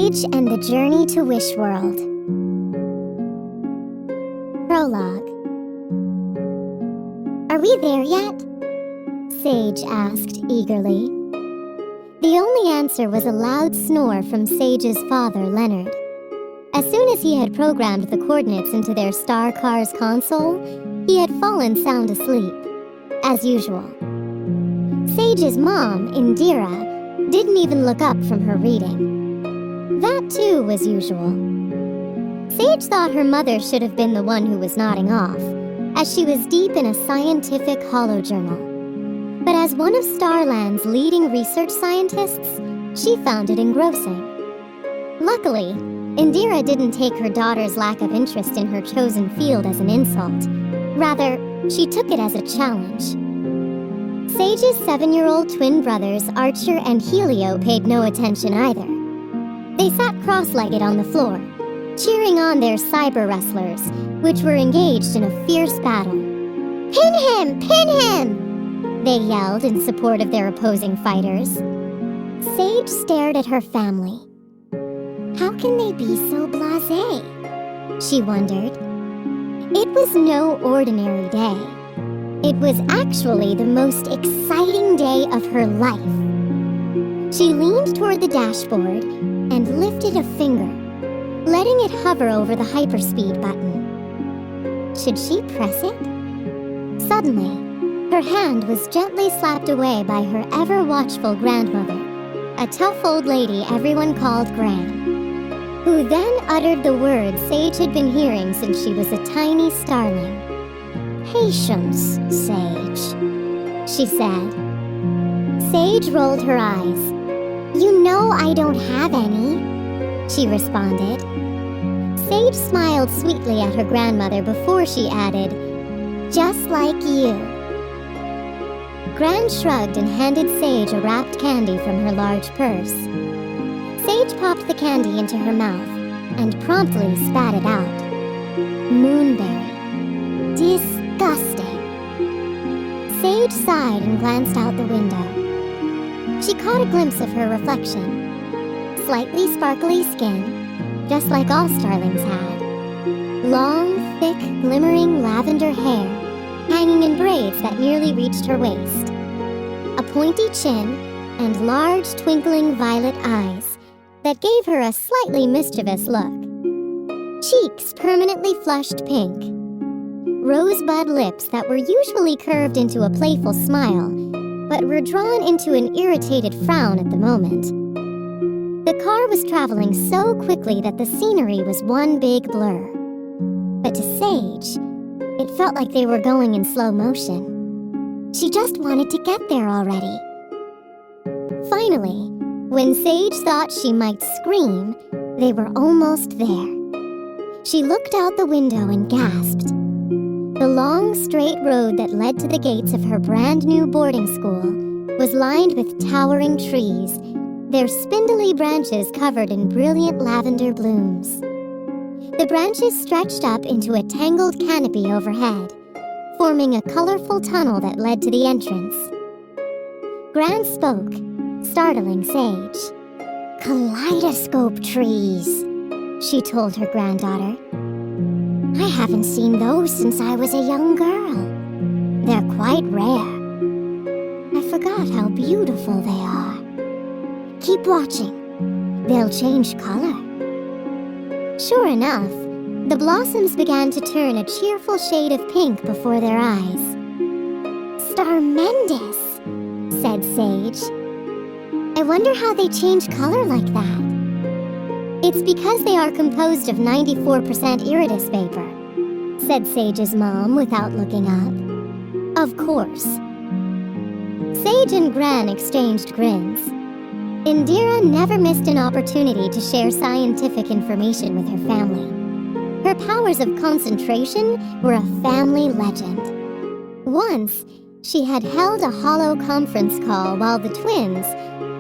Sage and the Journey to Wishworld. Prologue. Are we there yet? Sage asked eagerly. The only answer was a loud snore from Sage's father, Leonard. As soon as he had programmed the coordinates into their Star Cars console, he had fallen sound asleep, as usual. Sage's mom, Indira, didn't even look up from her reading. That too was usual. Sage thought her mother should have been the one who was nodding off, as she was deep in a scientific holojournal. But as one of Starland's leading research scientists, she found it engrossing. Luckily, Indira didn't take her daughter's lack of interest in her chosen field as an insult. Rather, she took it as a challenge. Sage's 7-year-old twin brothers, Archer and Helio, paid no attention either. They sat cross-legged on the floor, cheering on their cyber wrestlers, which were engaged in a fierce battle. "Pin him! Pin him!" they yelled in support of their opposing fighters. Sage stared at her family. How can they be so blasé? She wondered. It was no ordinary day. It was actually the most exciting day of her life. She leaned toward the dashboard and lifted a finger, letting it hover over the hyperspeed button. Should she press it? Suddenly, her hand was gently slapped away by her ever-watchful grandmother, a tough old lady everyone called Gran, who then uttered the words Sage had been hearing since she was a tiny starling. "Patience, Sage," she said. Sage rolled her eyes. "You know I don't have any," she responded. Sage smiled sweetly at her grandmother before she added, "Just like you." Gran shrugged and handed Sage a wrapped candy from her large purse. Sage popped the candy into her mouth and promptly spat it out. Moonberry. Disgusting. Sage sighed and glanced out the window. She caught a glimpse of her reflection. Slightly sparkly skin, just like all starlings had. Long, thick, glimmering lavender hair, hanging in braids that nearly reached her waist. A pointy chin and large, twinkling violet eyes that gave her a slightly mischievous look. Cheeks permanently flushed pink. Rosebud lips that were usually curved into a playful smile, but were drawn into an irritated frown at the moment. The car was traveling so quickly that the scenery was one big blur. But to Sage, it felt like they were going in slow motion. She just wanted to get there already. Finally, when Sage thought she might scream, they were almost there. She looked out the window and gasped. The long, straight road that led to the gates of her brand-new boarding school was lined with towering trees, their spindly branches covered in brilliant lavender blooms. The branches stretched up into a tangled canopy overhead, forming a colorful tunnel that led to the entrance. Gran spoke, startling Sage. "Kaleidoscope trees," she told her granddaughter. "I haven't seen those since I was a young girl. They're quite rare. I forgot how beautiful they are. Keep watching. They'll change color." Sure enough, the blossoms began to turn a cheerful shade of pink before their eyes. "Starmendous," said Sage. "I wonder how they change color like that." "It's because they are composed of 94% iridus vapor," said Sage's mom without looking up. Of course. Sage and Gran exchanged grins. Indira never missed an opportunity to share scientific information with her family. Her powers of concentration were a family legend. Once, she had held a hollow conference call while the twins,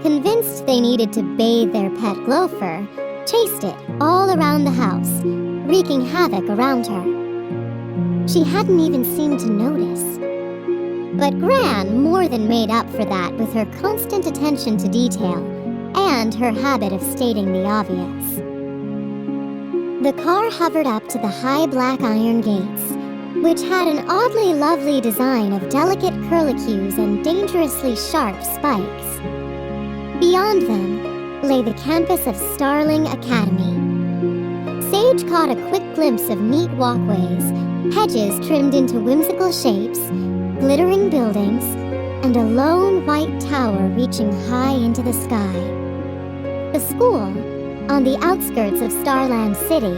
convinced they needed to bathe their pet gopher, chased it all around the house, wreaking havoc around her. She hadn't even seemed to notice. But Gran more than made up for that with her constant attention to detail, and her habit of stating the obvious. The car hovered up to the high black iron gates, which had an oddly lovely design of delicate curlicues and dangerously sharp spikes. Beyond them lay the campus of Starling Academy. Sage caught a quick glimpse of neat walkways, hedges trimmed into whimsical shapes, glittering buildings, and a lone white tower reaching high into the sky. The school, on the outskirts of Starland City,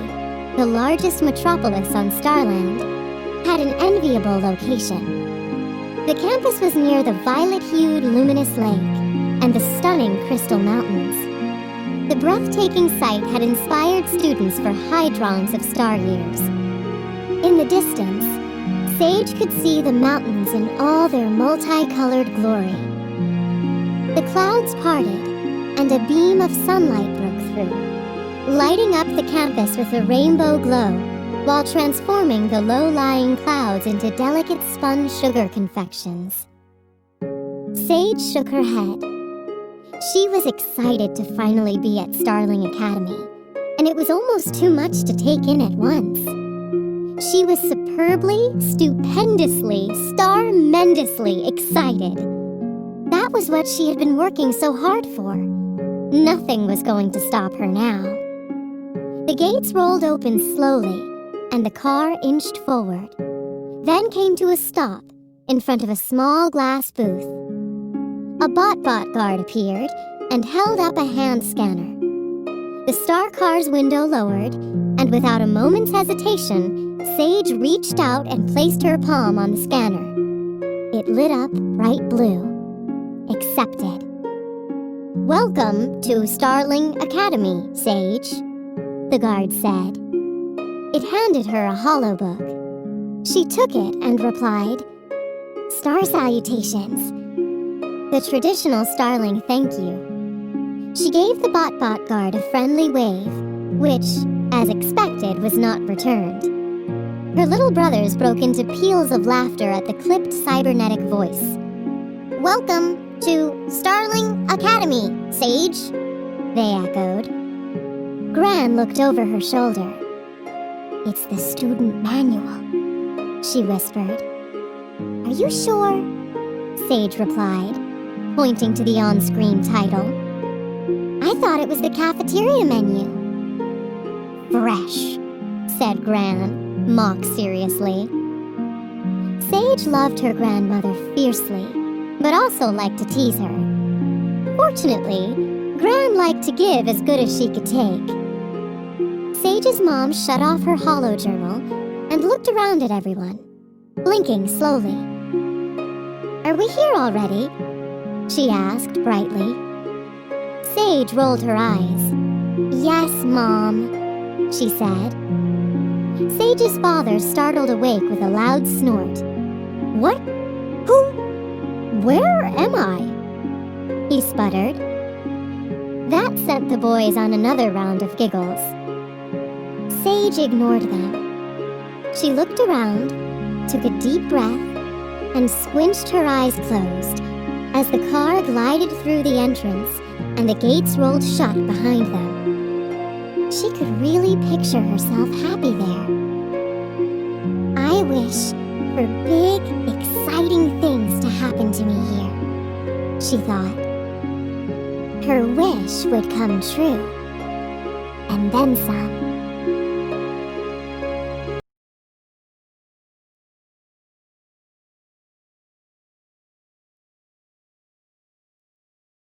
the largest metropolis on Starland, had an enviable location. The campus was near the violet-hued luminous lake and the stunning Crystal Mountains. The breathtaking sight had inspired students for high drawings of star years. In the distance, Sage could see the mountains in all their multicolored glory. The clouds parted, and a beam of sunlight broke through, lighting up the campus with a rainbow glow while transforming the low-lying clouds into delicate spun sugar confections. Sage shook her head. She was excited to finally be at Starling Academy, and it was almost too much to take in at once. She was superbly, stupendously, starmendously excited. That was what she had been working so hard for. Nothing was going to stop her now. The gates rolled open slowly, and the car inched forward, then came to a stop in front of a small glass booth. A bot guard appeared and held up a hand scanner. The star car's window lowered, and without a moment's hesitation, Sage reached out and placed her palm on the scanner. It lit up bright blue. Accepted. "Welcome to Starling Academy, Sage," the guard said. It handed her a hollow book. She took it and replied, "Star salutations," the traditional Starling thank you. She gave the bot guard a friendly wave, which, as expected, was not returned. Her little brothers broke into peals of laughter at the clipped cybernetic voice. "Welcome to Starling Academy, Sage," they echoed. Gran looked over her shoulder. "It's the student manual," she whispered. "Are you sure?" Sage replied, pointing to the on-screen title. "I thought it was the cafeteria menu." "Fresh," said Gran, mock seriously. Sage loved her grandmother fiercely, but also liked to tease her. Fortunately, Gran liked to give as good as she could take. Sage's mom shut off her holo journal and looked around at everyone, blinking slowly. "Are we here already?" she asked brightly. Sage rolled her eyes. "Yes, Mom," she said. Sage's father startled awake with a loud snort. "What? Who? Where am I?" he sputtered. That sent the boys on another round of giggles. Sage ignored them. She looked around, took a deep breath, and squinched her eyes closed as the car glided through the entrance and the gates rolled shut behind them. She could really picture herself happy there. "I wish for big, exciting things to happen to me here," she thought. Her wish would come true, and then some.